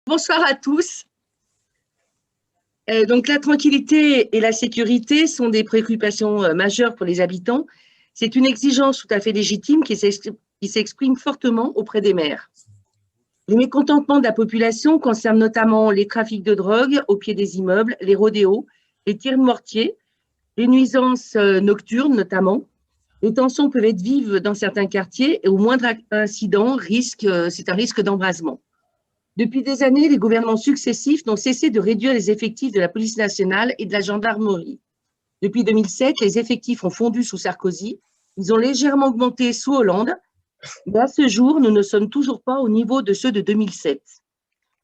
Bonsoir à tous. Donc, la tranquillité et la sécurité sont des préoccupations majeures pour les habitants. C'est une exigence tout à fait légitime qui s'exprime fortement auprès des maires. Les mécontentements de la population concernent notamment les trafics de drogue au pied des immeubles, les rodéos, les tirs de mortier, les nuisances nocturnes notamment. Les tensions peuvent être vives dans certains quartiers et au moindre incident, c'est un risque d'embrasement. Depuis des années, les gouvernements successifs n'ont cessé de réduire les effectifs de la police nationale et de la gendarmerie. Depuis 2007, les effectifs ont fondu sous Sarkozy, ils ont légèrement augmenté sous Hollande, mais à ce jour, nous ne sommes toujours pas au niveau de ceux de 2007.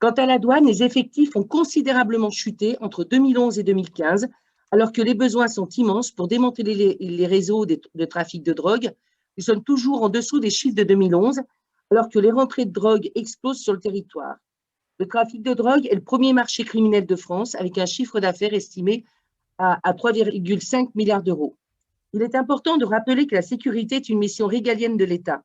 Quant à la douane, les effectifs ont considérablement chuté entre 2011 et 2015, alors que les besoins sont immenses pour démanteler les réseaux de trafic de drogue. Nous sommes toujours en dessous des chiffres de 2011, alors que les rentrées de drogue explosent sur le territoire. Le trafic de drogue est le premier marché criminel de France, avec un chiffre d'affaires estimé à 3,5 milliards d'euros. Il est important de rappeler que la sécurité est une mission régalienne de l'État.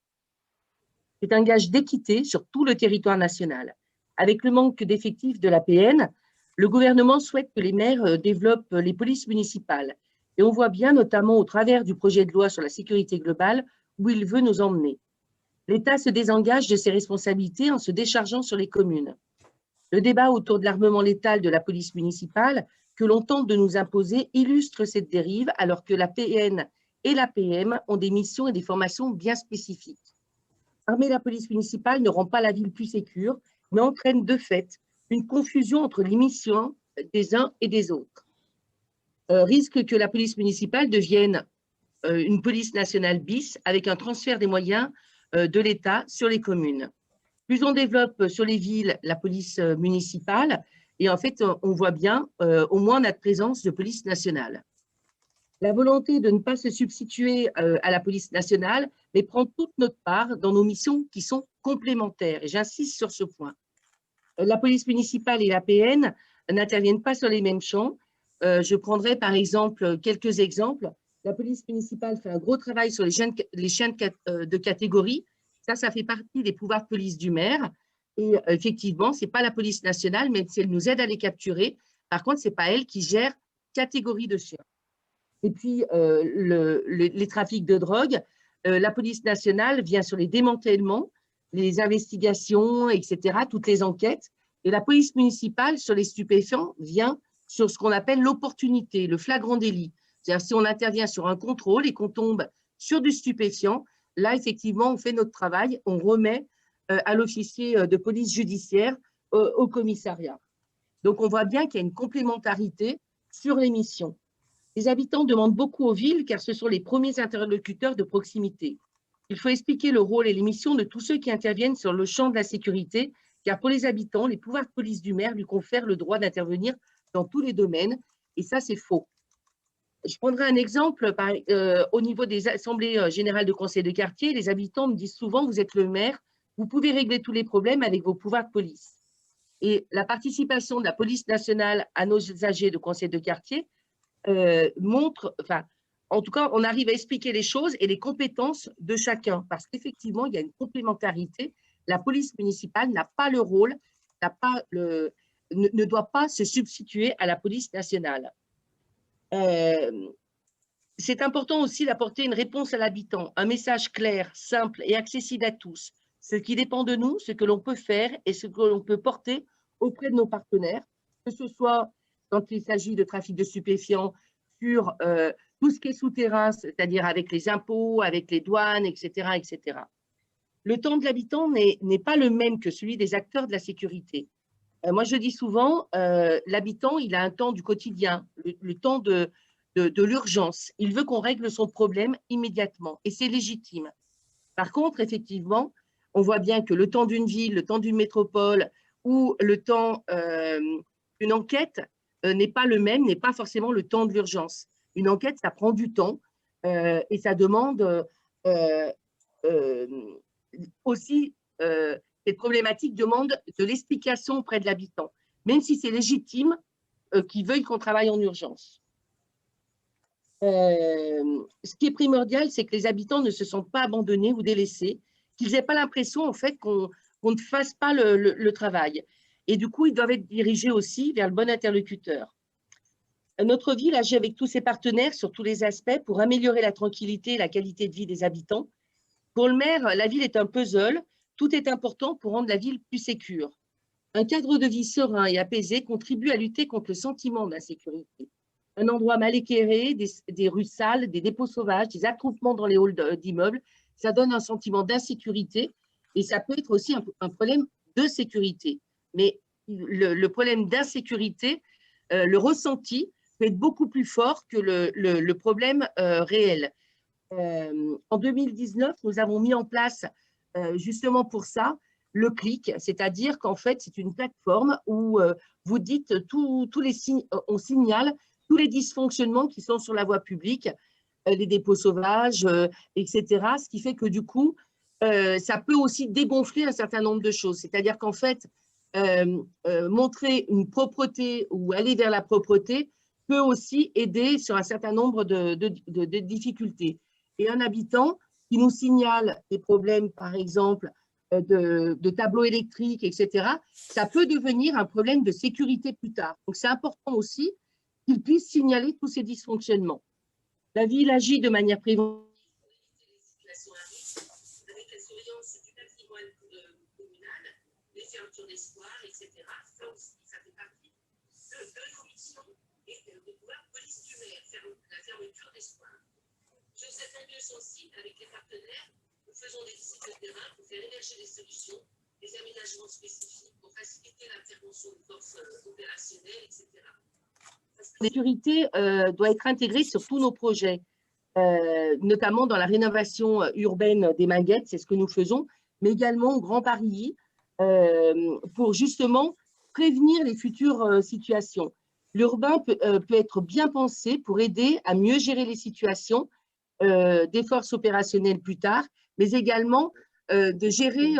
C'est un gage d'équité sur tout le territoire national. Avec le manque d'effectifs de l'APN, le gouvernement souhaite que les maires développent les polices municipales. Et on voit bien, notamment au travers du projet de loi sur la sécurité globale, où il veut nous emmener. L'État se désengage de ses responsabilités en se déchargeant sur les communes. Le débat autour de l'armement létal de la police municipale que l'on tente de nous imposer illustre cette dérive, alors que la PN et la PM ont des missions et des formations bien spécifiques. Armer la police municipale ne rend pas la ville plus sécure, mais entraîne de fait une confusion entre les missions des uns et des autres. Risque que la police municipale devienne une police nationale bis avec un transfert des moyens de l'État sur les communes. Plus on développe sur les villes la police municipale, et en fait, on voit bien au moins notre présence de police nationale. La volonté de ne pas se substituer à la police nationale, mais prend toute notre part dans nos missions qui sont complémentaires, et j'insiste sur ce point. La police municipale et l'APN n'interviennent pas sur les mêmes champs. Je prendrai par exemple quelques exemples. La police municipale fait un gros travail sur les chiens de catégorie. Ça fait partie des pouvoirs de police du maire. Et effectivement, ce n'est pas la police nationale, même si elle nous aide à les capturer. Par contre, ce n'est pas elle qui gère catégorie de chiens. Et puis, les trafics de drogue, la police nationale vient sur les démantèlements, les investigations, etc., toutes les enquêtes. Et la police municipale, sur les stupéfiants, vient sur ce qu'on appelle l'opportunité, le flagrant délit. C'est-à-dire, si on intervient sur un contrôle et qu'on tombe sur du stupéfiant, là, effectivement, on fait notre travail, on remet à l'officier de police judiciaire au commissariat. Donc, on voit bien qu'il y a une complémentarité sur les missions. Les habitants demandent beaucoup aux villes car ce sont les premiers interlocuteurs de proximité. Il faut expliquer le rôle et les missions de tous ceux qui interviennent sur le champ de la sécurité, car pour les habitants, les pouvoirs de police du maire lui confèrent le droit d'intervenir dans tous les domaines, et ça, c'est faux. Je prendrai un exemple au niveau des assemblées générales de conseil de quartier. Les habitants me disent souvent, vous êtes le maire, vous pouvez régler tous les problèmes avec vos pouvoirs de police. Et la participation de la police nationale à nos âgés de conseil de quartier montre, enfin, en tout cas, on arrive à expliquer les choses et les compétences de chacun, parce qu'effectivement, il y a une complémentarité. La police municipale n'a pas le rôle, ne doit pas se substituer à la police nationale. C'est important aussi d'apporter une réponse à l'habitant, un message clair, simple et accessible à tous. Ce qui dépend de nous, ce que l'on peut faire et ce que l'on peut porter auprès de nos partenaires, que ce soit quand il s'agit de trafic de stupéfiants, sur tout ce qui est souterrain, c'est-à-dire avec les impôts, avec les douanes, etc., etc. Le temps de l'habitant n'est pas le même que celui des acteurs de la sécurité. Moi, je dis souvent, l'habitant, il a un temps du quotidien, le temps de l'urgence. Il veut qu'on règle son problème immédiatement, et c'est légitime. Par contre, effectivement, on voit bien que le temps d'une ville, le temps d'une métropole ou le temps d'une enquête n'est pas le même, n'est pas forcément le temps de l'urgence. Une enquête, ça prend du temps et ça demande aussi, cette problématique demande de l'explication auprès de l'habitant, même si c'est légitime qu'ils veuillent qu'on travaille en urgence. Ce qui est primordial, c'est que les habitants ne se sentent pas abandonnés ou délaissés, qu'ils n'aient pas l'impression en fait qu'on ne fasse pas le travail. et du coup, ils doivent être dirigés aussi vers le bon interlocuteur. Notre ville agit avec tous ses partenaires sur tous les aspects pour améliorer la tranquillité et la qualité de vie des habitants. Pour le maire, la ville est un puzzle. Tout est important pour rendre la ville plus sécure. Un cadre de vie serein et apaisé contribue à lutter contre le sentiment d'insécurité. Un endroit mal éclairé, des rues sales, des dépôts sauvages, des attroupements dans les halls d'immeubles, ça donne un sentiment d'insécurité et ça peut être aussi un problème de sécurité. Mais le problème d'insécurité, le ressenti, peut être beaucoup plus fort que le problème réel. En 2019, nous avons mis en place, justement pour ça, le CLIC, c'est-à-dire qu'en fait, c'est une plateforme où vous dites tous les signes, on signale tous les dysfonctionnements qui sont sur la voie publique, les dépôts sauvages, etc. Ce qui fait que du coup, ça peut aussi dégonfler un certain nombre de choses. C'est-à-dire qu'en fait, montrer une propreté ou aller vers la propreté peut aussi aider sur un certain nombre de difficultés. Et un habitant qui nous signale des problèmes, par exemple, de tableaux électriques, etc., ça peut devenir un problème de sécurité plus tard. Donc, c'est important aussi qu'il puisse signaler tous ces dysfonctionnements. La ville agit de manière préventive pour éviter les situations à risque, avec la surveillance du patrimoine communal, les fermetures des squares, etc. Ça aussi, ça fait partie de nos missions et de pouvoir police du maire, faire la fermeture des squares. Sur certains lieux sensibles, avec les partenaires, nous faisons des visites de terrain pour faire émerger des solutions, des aménagements spécifiques pour faciliter l'intervention de forces opérationnelles, etc. La sécurité doit être intégrée sur tous nos projets, notamment dans la rénovation urbaine des Minguettes, c'est ce que nous faisons, mais également au Grand Paris, pour justement prévenir les futures situations. L'urbain peut être bien pensé pour aider à mieux gérer les situations des forces opérationnelles plus tard, mais également de gérer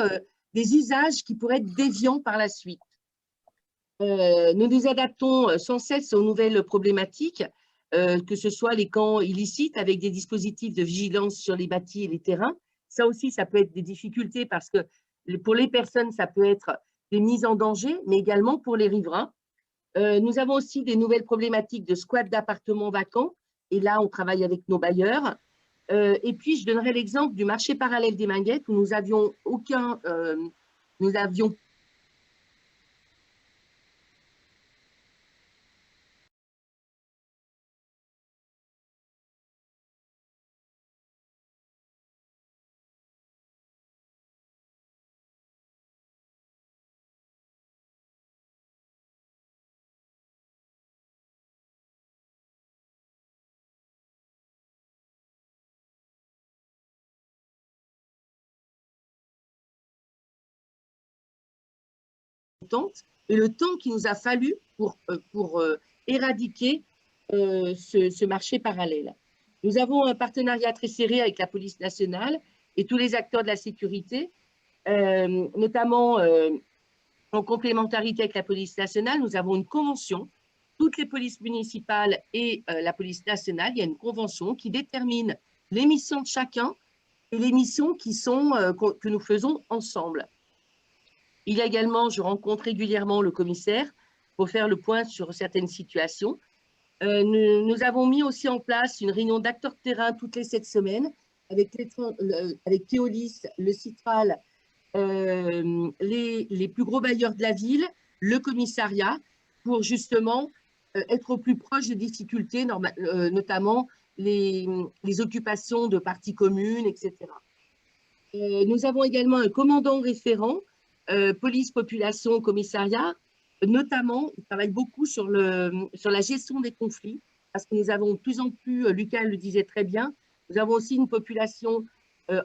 des usages qui pourraient être déviants par la suite. Nous nous adaptons sans cesse aux nouvelles problématiques, que ce soit les camps illicites avec des dispositifs de vigilance sur les bâtis et les terrains. Ça aussi, ça peut être des difficultés parce que pour les personnes, ça peut être des mises en danger, mais également pour les riverains. Nous avons aussi des nouvelles problématiques de squat d'appartements vacants, et là, on travaille avec nos bailleurs. Et puis, je donnerai l'exemple du marché parallèle des Minguettes où nous avions et le temps qu'il nous a fallu pour éradiquer ce marché parallèle. Nous avons un partenariat très serré avec la police nationale et tous les acteurs de la sécurité, notamment en complémentarité avec la police nationale. Nous avons une convention, toutes les polices municipales et la police nationale, il y a une convention qui détermine les missions de chacun et les missions que nous faisons ensemble. Il y a également, je rencontre régulièrement le commissaire pour faire le point sur certaines situations. Nous avons mis aussi en place une réunion d'acteurs de terrain toutes les 7 semaines avec Keolis, le Citral, les plus gros bailleurs de la ville, le commissariat, pour justement être au plus proche des difficultés, notamment les occupations de parties communes, etc. Nous avons également un commandant référent, police, population, commissariat, notamment, il travaille beaucoup sur la gestion des conflits, parce que nous avons de plus en plus, Lucas le disait très bien, nous avons aussi une population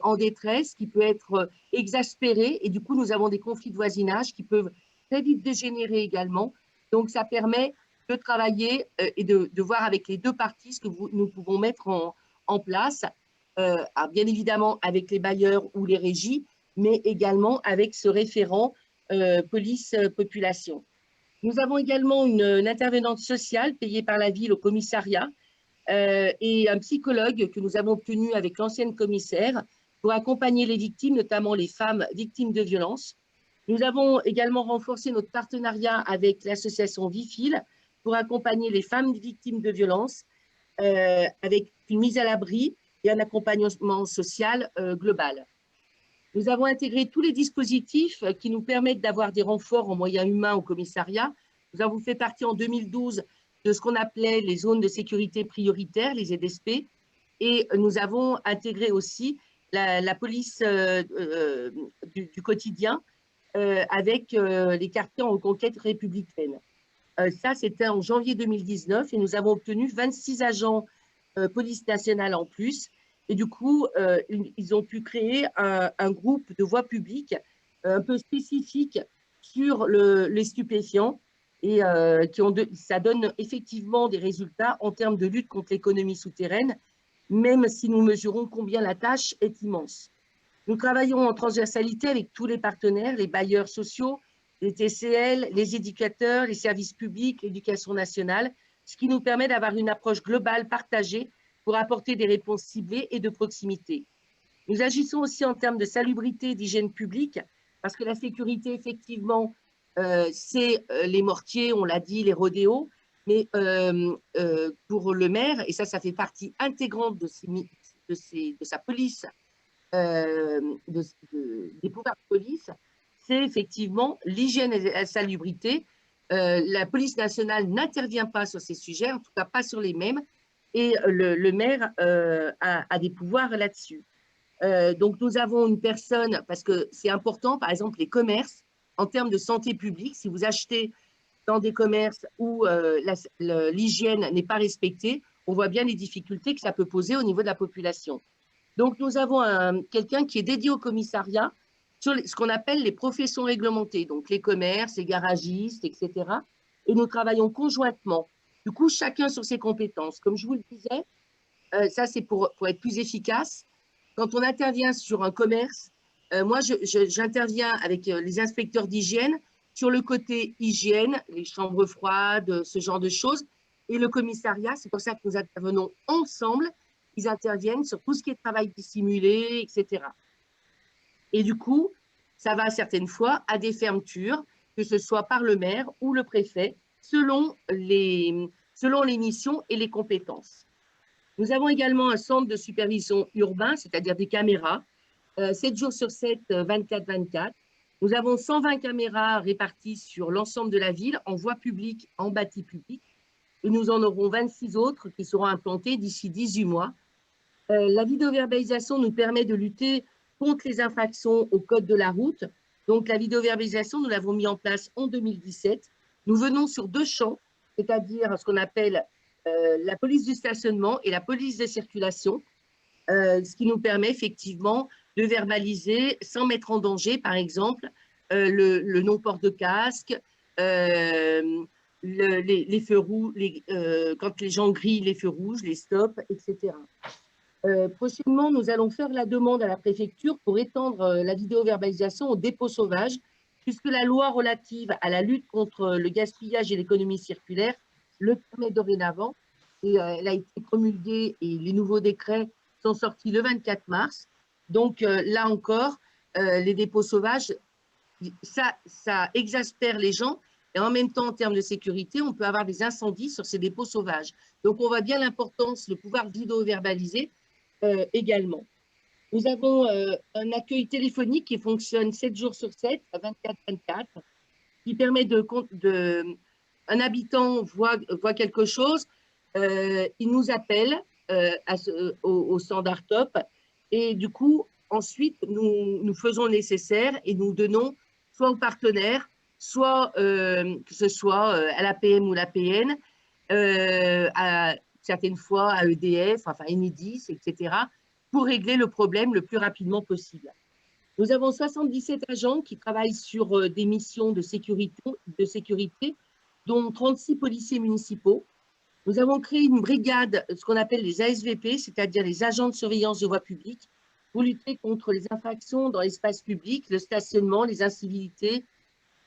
en détresse qui peut être exaspérée, et du coup, nous avons des conflits de voisinage qui peuvent très vite dégénérer également. Donc, ça permet de travailler et de voir avec les deux parties ce que nous pouvons mettre en place, bien évidemment avec les bailleurs ou les régies, mais également avec ce référent police-population. Nous avons également une intervenante sociale payée par la ville au commissariat et un psychologue que nous avons obtenu avec l'ancienne commissaire pour accompagner les victimes, notamment les femmes victimes de violences. Nous avons également renforcé notre partenariat avec l'association Vifil pour accompagner les femmes victimes de violences avec une mise à l'abri et un accompagnement social global. Nous avons intégré tous les dispositifs qui nous permettent d'avoir des renforts en moyens humains au commissariat. Nous avons fait partie en 2012 de ce qu'on appelait les zones de sécurité prioritaires, les ZSP, et nous avons intégré aussi la police du quotidien avec les quartiers en reconquête républicaine. Ça, c'était en janvier 2019 et nous avons obtenu 26 agents police nationale en plus. Et du coup, ils ont pu créer un groupe de voix publique un peu spécifique sur les stupéfiants et ça donne effectivement des résultats en termes de lutte contre l'économie souterraine, même si nous mesurons combien la tâche est immense. Nous travaillons en transversalité avec tous les partenaires, les bailleurs sociaux, les TCL, les éducateurs, les services publics, l'éducation nationale, ce qui nous permet d'avoir une approche globale partagée pour apporter des réponses ciblées et de proximité. Nous agissons aussi en termes de salubrité et d'hygiène publique, parce que la sécurité, effectivement, c'est les mortiers, on l'a dit, les rodéos, mais pour le maire, et ça fait partie intégrante de sa police, des pouvoirs de police, c'est effectivement l'hygiène et la salubrité. La police nationale n'intervient pas sur ces sujets, en tout cas pas sur les mêmes, et le maire a des pouvoirs là-dessus. Donc nous avons une personne, parce que c'est important, par exemple les commerces, en termes de santé publique, si vous achetez dans des commerces où l'hygiène n'est pas respectée, on voit bien les difficultés que ça peut poser au niveau de la population. Donc nous avons quelqu'un qui est dédié au commissariat sur ce qu'on appelle les professions réglementées, donc les commerces, les garagistes, etc. Et nous travaillons conjointement. Du coup, chacun sur ses compétences. Comme je vous le disais, ça c'est pour être plus efficace. Quand on intervient sur un commerce, moi j'interviens avec les inspecteurs d'hygiène sur le côté hygiène, les chambres froides, ce genre de choses. Et le commissariat, c'est pour ça que nous intervenons ensemble. Ils interviennent sur tout ce qui est travail dissimulé, etc. Et du coup, ça va certaines fois à des fermetures, que ce soit par le maire ou le préfet, selon les missions et les compétences. Nous avons également un centre de supervision urbain, c'est-à-dire des caméras, 7 jours sur 7, 24/24. Nous avons 120 caméras réparties sur l'ensemble de la ville, en voie publique, en bâti public. Et nous en aurons 26 autres qui seront implantées d'ici 18 mois. La vidéoverbalisation nous permet de lutter contre les infractions au code de la route. Donc, la vidéoverbalisation, nous l'avons mis en place en 2017. Nous venons sur 2 champs, c'est-à-dire ce qu'on appelle la police du stationnement et la police de circulation, ce qui nous permet effectivement de verbaliser sans mettre en danger, par exemple, le non-port de casque, les feux rouges, quand les gens grillent les feux rouges, les stops, etc. Prochainement, nous allons faire la demande à la préfecture pour étendre la vidéoverbalisation aux dépôts sauvages, puisque la loi relative à la lutte contre le gaspillage et l'économie circulaire le permet dorénavant. Et elle a été promulguée et les nouveaux décrets sont sortis le 24 mars. Donc là encore, les dépôts sauvages, ça exaspère les gens. Et en même temps, en termes de sécurité, on peut avoir des incendies sur ces dépôts sauvages. Donc on voit bien l'importance, le pouvoir vidéo-verbaliser également. Nous avons un accueil téléphonique qui fonctionne 7 jours sur 7, à 24/24, qui permet un habitant voit quelque chose, il nous appelle au standard top et du coup, ensuite, nous faisons le nécessaire et nous donnons soit aux partenaires, soit que ce soit à l'APM ou l'APN, certaines fois à EDF, enfin Enedis, etc., pour régler le problème le plus rapidement possible. Nous avons 77 agents qui travaillent sur des missions de sécurité, dont 36 policiers municipaux. Nous avons créé une brigade, ce qu'on appelle les ASVP, c'est-à-dire les agents de surveillance de voie publique, pour lutter contre les infractions dans l'espace public, le stationnement, les incivilités,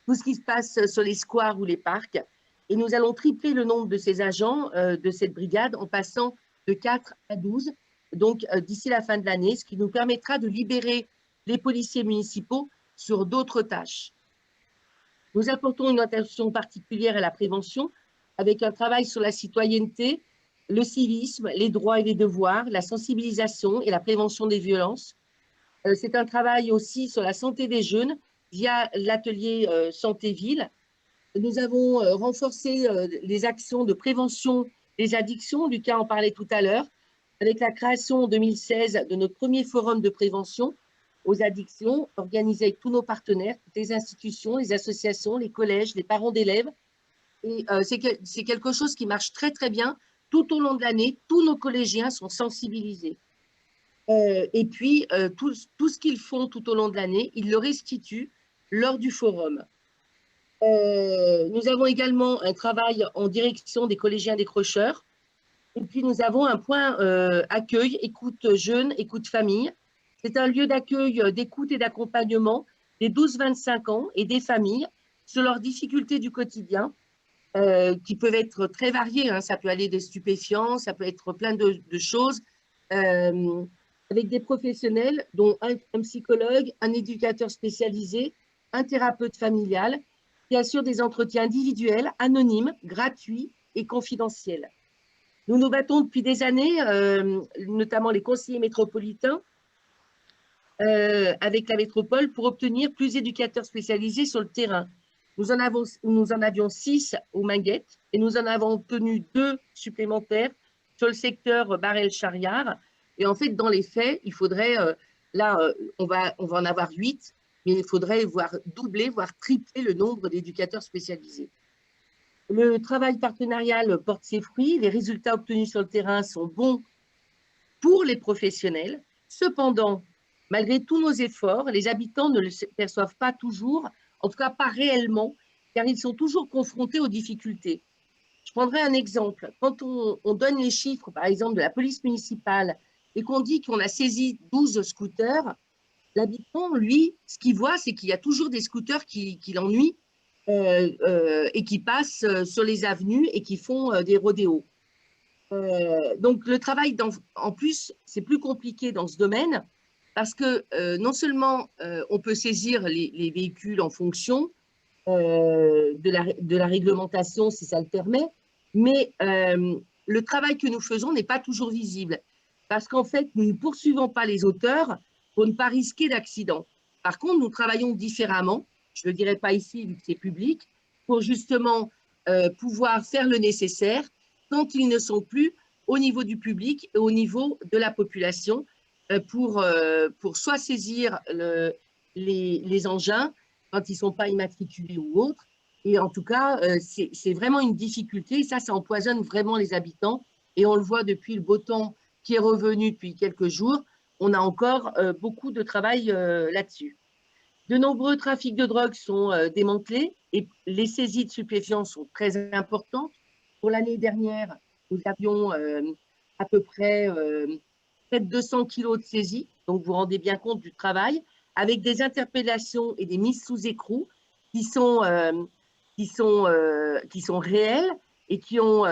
tout ce qui se passe sur les squares ou les parcs. Et nous allons tripler le nombre de ces agents de cette brigade en passant de 4 à 12, donc d'ici la fin de l'année, ce qui nous permettra de libérer les policiers municipaux sur d'autres tâches. Nous apportons une attention particulière à la prévention avec un travail sur la citoyenneté, le civisme, les droits et les devoirs, la sensibilisation et la prévention des violences. C'est un travail aussi sur la santé des jeunes via l'atelier Santé-Ville. Nous avons renforcé les actions de prévention des addictions. Lucas en parlait tout à l'heure, avec la création en 2016 de notre premier forum de prévention aux addictions, organisé avec tous nos partenaires, toutes les institutions, les associations, les collèges, les parents d'élèves. Et c'est quelque chose qui marche très, très bien. Tout au long de l'année, tous nos collégiens sont sensibilisés. Et puis, tout ce qu'ils font tout au long de l'année, ils le restituent lors du forum. Nous avons également un travail en direction des collégiens décrocheurs. Et puis, nous avons un point accueil, écoute jeune, écoute famille. C'est un lieu d'accueil, d'écoute et d'accompagnement des 12-25 ans et des familles sur leurs difficultés du quotidien, qui peuvent être très variées. Hein. Ça peut aller des stupéfiants, ça peut être plein de choses, avec des professionnels, dont un psychologue, un éducateur spécialisé, un thérapeute familial, qui assure des entretiens individuels, anonymes, gratuits et confidentiels. Nous nous battons depuis des années, notamment les conseillers métropolitains, avec la métropole, pour obtenir plus d'éducateurs spécialisés sur le terrain. Nous en avions 6 au Minguette et nous en avons obtenu 2 supplémentaires sur le secteur Barel-Charriard. Et en fait, dans les faits, il faudrait, on va en avoir 8, mais il faudrait doubler, voire tripler le nombre d'éducateurs spécialisés. Le travail partenarial porte ses fruits, les résultats obtenus sur le terrain sont bons pour les professionnels. Cependant, malgré tous nos efforts, les habitants ne le perçoivent pas toujours, en tout cas pas réellement, car ils sont toujours confrontés aux difficultés. Je prendrai un exemple. Quand on donne les chiffres, par exemple, de la police municipale et qu'on dit qu'on a saisi 12 scooters, l'habitant, lui, ce qu'il voit, c'est qu'il y a toujours des scooters qui l'ennuient et qui passent sur les avenues et qui font des rodéos. Donc, le travail, en plus, c'est plus compliqué dans ce domaine parce que non seulement on peut saisir les véhicules en fonction de la réglementation, si ça le permet, mais le travail que nous faisons n'est pas toujours visible parce qu'en fait, nous ne poursuivons pas les auteurs pour ne pas risquer d'accident. Par contre, nous travaillons différemment, je ne le dirai pas ici vu que c'est public, pour justement pouvoir faire le nécessaire quand ils ne sont plus au niveau du public et au niveau de la population pour soit saisir les engins quand ils ne sont pas immatriculés ou autres. Et en tout cas, c'est vraiment une difficulté. Ça empoisonne vraiment les habitants. Et on le voit depuis le beau temps qui est revenu depuis quelques jours. On a encore beaucoup de travail là-dessus. De nombreux trafics de drogue sont démantelés et les saisies de stupéfiants sont très importantes. Pour l'année dernière, nous avions à peu près 200 kilos de saisies, donc vous vous rendez bien compte du travail, avec des interpellations et des mises sous écrou qui sont réelles et qui ont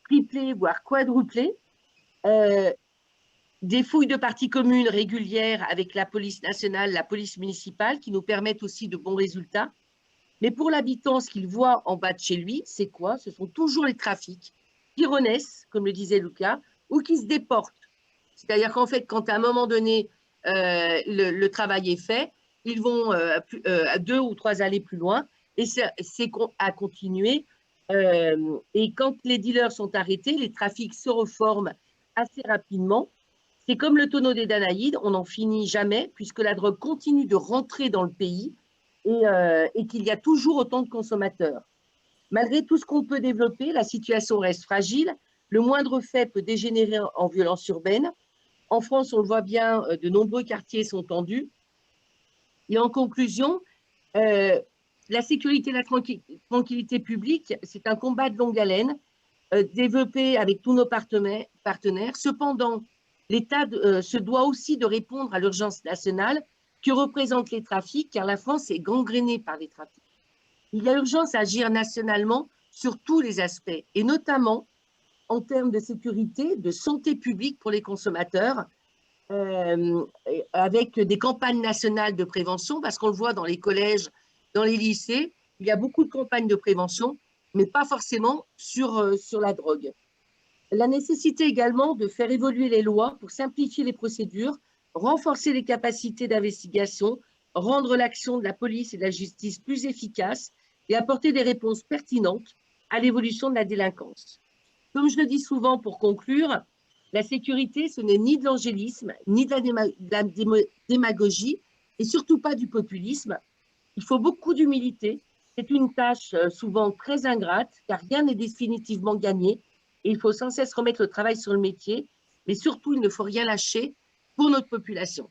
triplé, voire quadruplé. Des fouilles de parties communes régulières avec la police nationale, la police municipale, qui nous permettent aussi de bons résultats. Mais pour l'habitant, ce qu'il voit en bas de chez lui, c'est quoi? Ce sont toujours les trafics qui renaissent, comme le disait Lucas, ou qui se déportent. C'est-à-dire qu'en fait, quand à un moment donné, le travail est fait, ils vont à 2 ou 3 allées plus loin, et c'est à continuer. Et quand les dealers sont arrêtés, les trafics se reforment assez rapidement. C'est comme le tonneau des Danaïdes, on n'en finit jamais, puisque la drogue continue de rentrer dans le pays et qu'il y a toujours autant de consommateurs. Malgré tout ce qu'on peut développer, la situation reste fragile. Le moindre fait peut dégénérer en violence urbaine. En France, on le voit bien, de nombreux quartiers sont tendus. Et en conclusion, la sécurité et la tranquillité publique, c'est un combat de longue haleine, développé avec tous nos partenaires. Cependant, l'État se doit aussi de répondre à l'urgence nationale que représentent les trafics, car la France est gangrénée par les trafics. Il y a urgence à agir nationalement sur tous les aspects, et notamment en termes de sécurité, de santé publique pour les consommateurs, avec des campagnes nationales de prévention, parce qu'on le voit dans les collèges, dans les lycées, il y a beaucoup de campagnes de prévention, mais pas forcément sur la drogue. La nécessité également de faire évoluer les lois pour simplifier les procédures, renforcer les capacités d'investigation, rendre l'action de la police et de la justice plus efficace et apporter des réponses pertinentes à l'évolution de la délinquance. Comme je le dis souvent pour conclure, la sécurité, ce n'est ni de l'angélisme, ni de la démagogie, et surtout pas du populisme. Il faut beaucoup d'humilité. C'est une tâche souvent très ingrate, car rien n'est définitivement gagné, et il faut sans cesse remettre le travail sur le métier, mais surtout, il ne faut rien lâcher pour notre population.